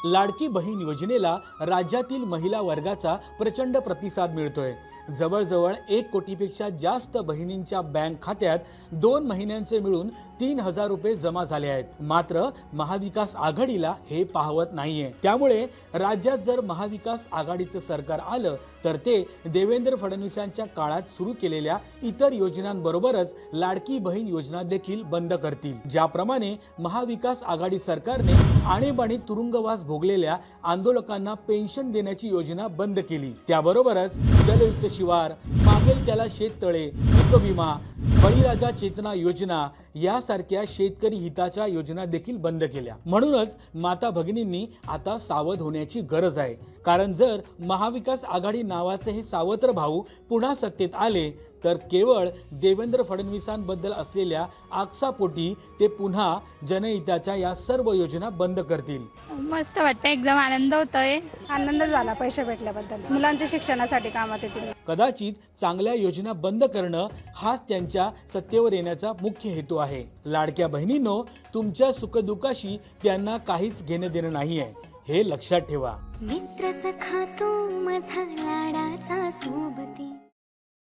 लाडकी बहीण योजनेला राज्यातील महिला वर्गाचा प्रचंड प्रतिसाद मिळतोय। जवळजवळ 1 कोटीपेक्षा जास्त बहिणींच्या बँक खात्यात 2 महिन्यांचे मिळून 3000 रुपये जमा झाले आहेत। मात्र महाविकास आघाडीला हे पाहवत नाहीये। त्यामुळे राज्यात जर महाविकास आघाडीचं सरकार आलं तर ते देवेंद्र फडणवीसांच्या काळात सुरू केलेल्या इतर योजनांबरोबरच लाडकी बहीण योजना देखील बंद करतील। ज्याप्रमाणे महाविकास आघाडी सरकारने आणीबाणीत तुरुंगवास भोगलेल्या आंदोलकांना पेन्शन देण्याची योजना बंद केली, त्याबरोबरच जलयुक्त शिवार, मागेल त्याला शेततळे, पीक विमा, बळीराजा चेतना योजना यासारख्या शेतकरी हिताच्या योजना देखील बंद केल्या। म्हणूनच माता भगिनींनी आता सावध होण्याची गरज आहे। कारण जर महाविकास आघाडी नावाचे हे सावत्र भाऊ पुन्हा सत्तेत आले तर केवळ देवेंद्र फडणवीसांबद्दल असलेल्या आक्षेपोटी ते पुन्हा जनहिताच्या या सर्व योजना बंद करतील। मस्त वाटतं, एकदम आनंद होतोय। आनंद झाला पैसे भेटल्याबद्दल, मुलांच्या शिक्षणासाठी कामात येतील। कदाचित चांगल्या योजना बंद करणं हाच त्यांच्या सत्तेवर येण्याचा मुख्य हेतू आहे। लाडक्या बहिणींनो, तुमच्या सुखदुःखाशी त्यांना काहीच घेणं देणं नाहीये, हे लक्षात ठेवा। मित्र सखा तू माझा लाडाचा सोबती।